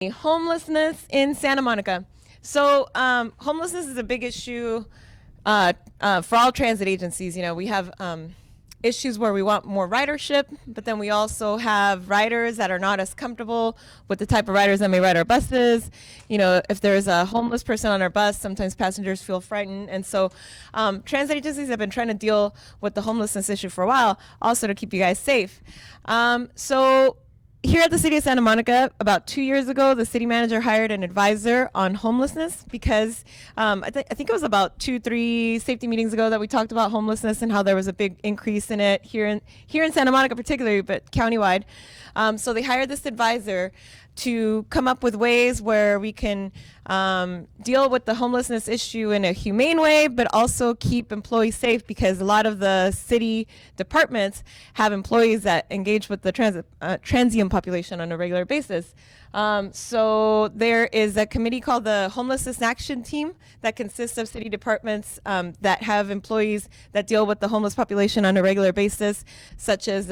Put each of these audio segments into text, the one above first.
Homelessness in Santa Monica. So homelessness is a big issue for all transit agencies. You know, we have issues where we want more ridership, but then we also have riders that are not as comfortable with the type of riders that may ride our buses. You know, if there's a homeless person on our bus, sometimes passengers feel frightened. And so transit agencies have been trying to deal with the homelessness issue for a while, also to keep you guys safe. So here at the city of Santa Monica, about 2 years ago, the city manager hired an advisor on homelessness because I think it was about 2-3 safety meetings ago that we talked about homelessness and how there was a big increase in it here in Santa Monica particularly, but countywide. So they hired this advisor to come up with ways where we can deal with the homelessness issue in a humane way, but also keep employees safe, because a lot of the city departments have employees that engage with the transient population on a regular basis. So there is a committee called the Homelessness Action Team that consists of city departments that have employees that deal with the homeless population on a regular basis, such as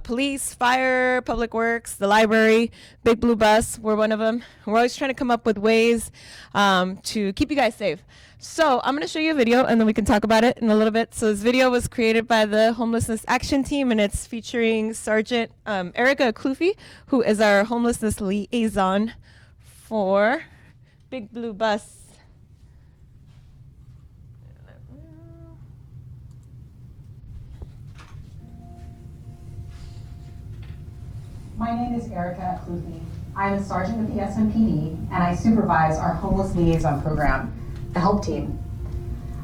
police, fire, public works, the library, Big Blue Bus, we're one of them. We're always trying to come up with ways to keep you guys safe. So I'm going to show you a video and then we can talk about it in a little bit. So this video was created by the Homelessness Action Team, and it's featuring Sergeant Erica Clufy, who is our homelessness liaison for Big Blue Bus. My name is Erica Clufy. I am a sergeant with the SMPD, and I supervise our homeless liaison program, the HELP team.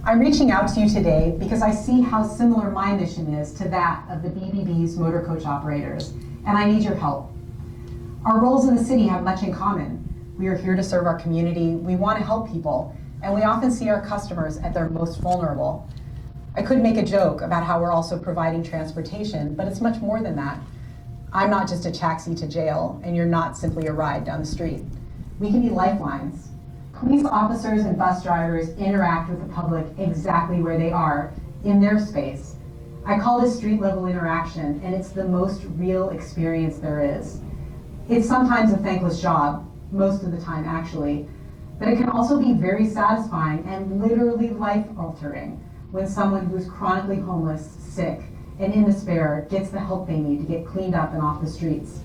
I'm reaching out to you today because I see how similar my mission is to that of the BBB's motor coach operators, and I need your help. Our roles in the city have much in common. We are here to serve our community, we want to help people, and we often see our customers at their most vulnerable. I could make a joke about how we're also providing transportation, but it's much more than that. I'm not just a taxi to jail, and you're not simply a ride down the street. We can be lifelines. Police officers and bus drivers interact with the public exactly where they are, in their space. I call this street level interaction, and it's the most real experience there is. It's sometimes a thankless job, most of the time actually, but it can also be very satisfying and literally life-altering when someone who's chronically homeless, sick, and in despair gets the help they need to get cleaned up and off the streets.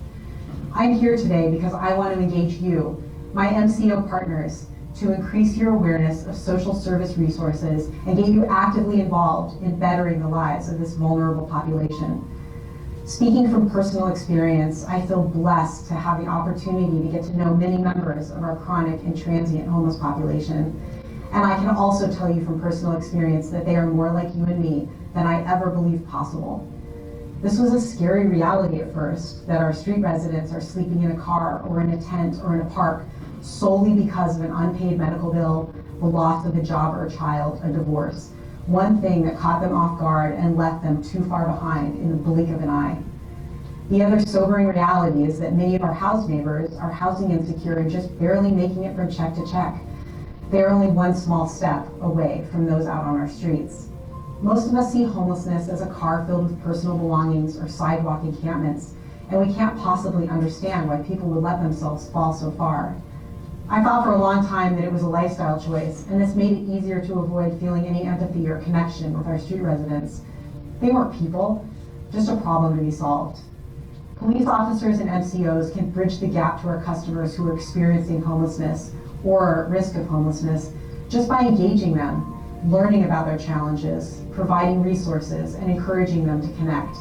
I'm here today because I want to engage you, my MCO partners, to increase your awareness of social service resources and get you actively involved in bettering the lives of this vulnerable population. Speaking from personal experience, I feel blessed to have the opportunity to get to know many members of our chronic and transient homeless population. And I can also tell you from personal experience that they are more like you and me than I ever believed possible. This was a scary reality at first, that our street residents are sleeping in a car or in a tent or in a park solely because of an unpaid medical bill, the loss of a job or a child, a divorce. One thing that caught them off guard and left them too far behind in the blink of an eye. The other sobering reality is that many of our house neighbors are housing insecure and just barely making it from check to check. They're only one small step away from those out on our streets. Most of us see homelessness as a car filled with personal belongings or sidewalk encampments, and we can't possibly understand why people would let themselves fall so far. I thought for a long time that it was a lifestyle choice, and this made it easier to avoid feeling any empathy or connection with our street residents. They weren't people, just a problem to be solved. Police officers and MCOs can bridge the gap to our customers who are experiencing homelessness or at risk of homelessness just by engaging them, learning about their challenges, providing resources, and encouraging them to connect.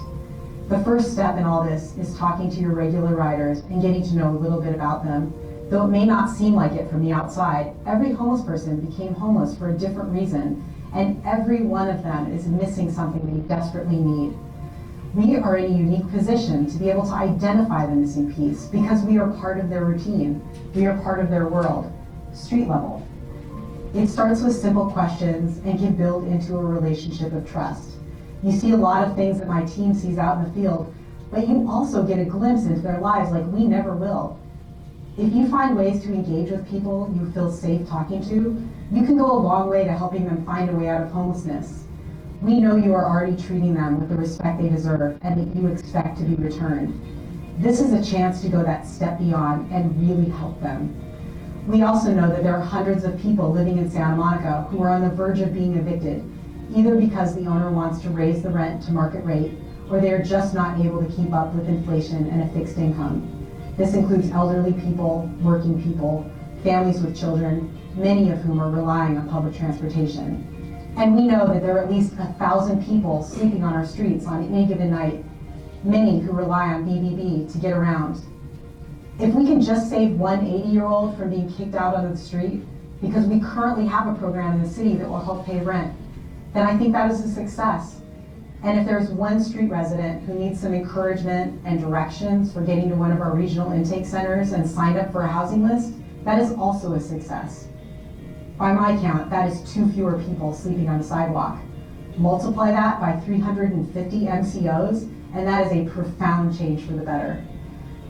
The first step in all this is talking to your regular riders and getting to know a little bit about them. Though it may not seem like it from the outside, every homeless person became homeless for a different reason, and every one of them is missing something they desperately need. We are in a unique position to be able to identify the missing piece because we are part of their routine. We are part of their world, street level. It starts with simple questions and can build into a relationship of trust. You see a lot of things that my team sees out in the field, but you also get a glimpse into their lives like we never will. If you find ways to engage with people you feel safe talking to, you can go a long way to helping them find a way out of homelessness. We know you are already treating them with the respect they deserve and that you expect to be returned. This is a chance to go that step beyond and really help them. We also know that there are hundreds of people living in Santa Monica who are on the verge of being evicted, either because the owner wants to raise the rent to market rate, or they are just not able to keep up with inflation and a fixed income. This includes elderly people, working people, families with children, many of whom are relying on public transportation. And we know that there are at least 1,000 people sleeping on our streets on any given night, many who rely on BBB to get around. If we can just save one 80-year-old from being kicked out onto the street, because we currently have a program in the city that will help pay rent, then I think that is a success. And if there's one street resident who needs some encouragement and directions for getting to one of our regional intake centers and signed up for a housing list, that is also a success. By my count, that is 2 fewer people sleeping on the sidewalk. Multiply that by 350 MCOs, and that is a profound change for the better.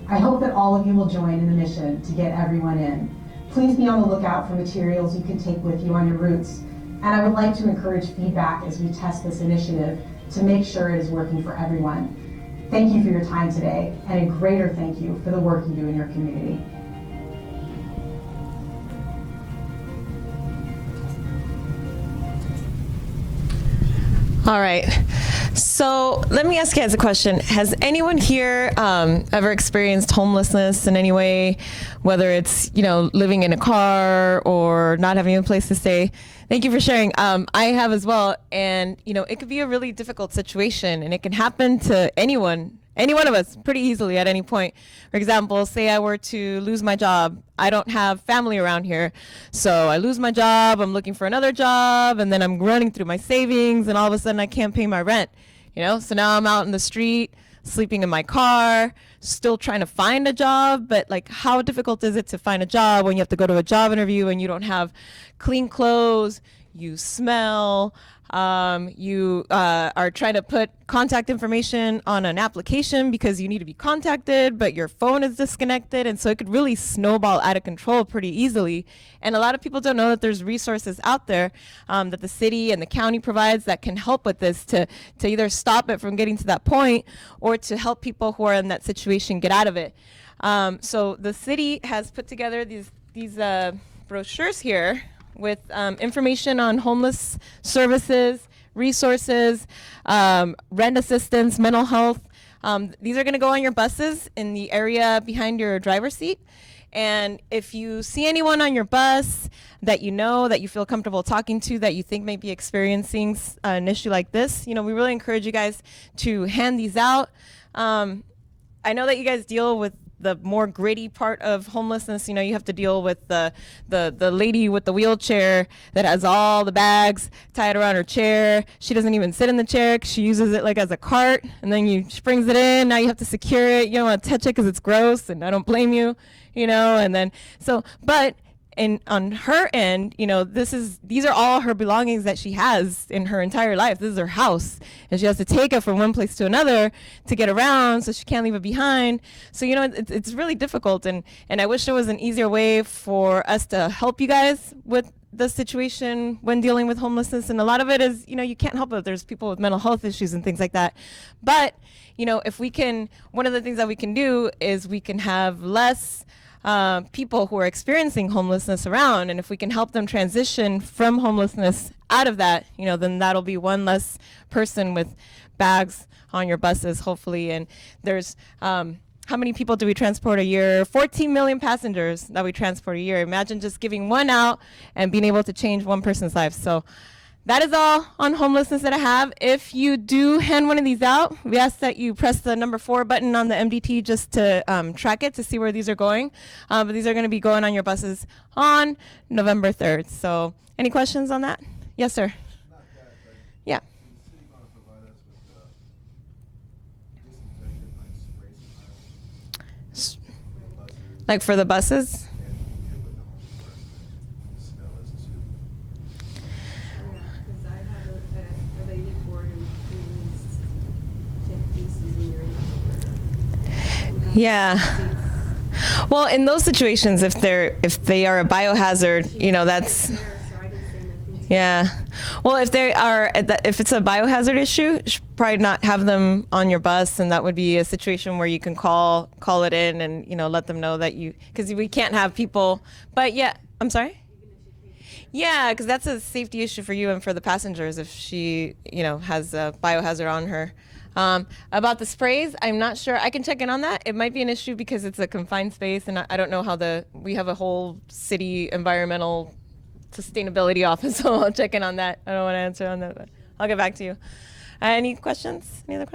I hope that all of you will join in the mission to get everyone in. Please be on the lookout for materials you can take with you on your routes. And I would like to encourage feedback as we test this initiative to make sure it is working for everyone. Thank you for your time today, and a greater thank you for the work you do in your community. All right. So let me ask you guys a question. Has anyone here ever experienced homelessness in any way, whether it's, living in a car or not having a place to stay? Thank you for sharing. I have as well. And, it could be a really difficult situation, and it can happen to anyone, any one of us, pretty easily at any point. For example, say I were to lose my job. I don't have family around here. So I lose my job, I'm looking for another job, and then I'm running through my savings, and all of a sudden I can't pay my rent. So now I'm out in the street, sleeping in my car, still trying to find a job. But how difficult is it to find a job when you have to go to a job interview and you don't have clean clothes, you smell, you are trying to put contact information on an application because you need to be contacted, but your phone is disconnected. And so it could really snowball out of control pretty easily. And a lot of people don't know that there's resources out there that the city and the county provides that can help with this to either stop it from getting to that point or to help people who are in that situation get out of it. So the city has put together these brochures here with information on homeless services, resources, rent assistance, mental health. These are going to go on your buses in the area behind your driver's seat. And if you see anyone on your bus that that you feel comfortable talking to, that you think may be experiencing an issue like this, we really encourage you guys to hand these out. I know that you guys deal with the more gritty part of homelessness. You have to deal with the lady with the wheelchair that has all the bags tied around her chair. She doesn't even sit in the chair. She uses it as a cart, and then she brings it in. Now you have to secure it. You don't want to touch it because it's gross, and I don't blame you, and then but on her end, these are all her belongings that she has in her entire life. This is her house, and she has to take it from one place to another to get around, so she can't leave it behind. So, it's really difficult, and I wish there was an easier way for us to help you guys with the situation when dealing with homelessness. And a lot of it is, you can't help it. There's people with mental health issues and things like that. But, if we can, one of the things that we can do is we can have less people who are experiencing homelessness around, and if we can help them transition from homelessness out of that, then that'll be one less person with bags on your buses, hopefully. And there's how many people do we transport a year? 14 million passengers that we transport a year. Imagine just giving one out and being able to change one person's life. So that is all on homelessness that I have. If you do hand one of these out, we ask that you press the number 4 button on the MDT just to track it, to see where these are going. But these are going to be going on your buses on November 3rd. So any questions on that? Yes, sir. Not that, but Yeah. is the city going to provide us with disinfectant, spray S- for the buses? Like for the buses? And deal with the homeless person, the smell is too. Because I have a lady board and please check pieces in your Yeah. Well, in those situations, if they are a biohazard, that's. Yeah. Well, if it's a biohazard issue, you should probably not have them on your bus, and that would be a situation where you can call it in and let them know that because we can't have people. But yeah, I'm sorry. Yeah, because that's a safety issue for you and for the passengers if she has a biohazard on her. About the sprays, I'm not sure. I can check in on that. It might be an issue because it's a confined space, and I don't know how we have a whole city environmental sustainability office, so I'll check in on that. I don't want to answer on that, but I'll get back to you. Any questions? Any other questions?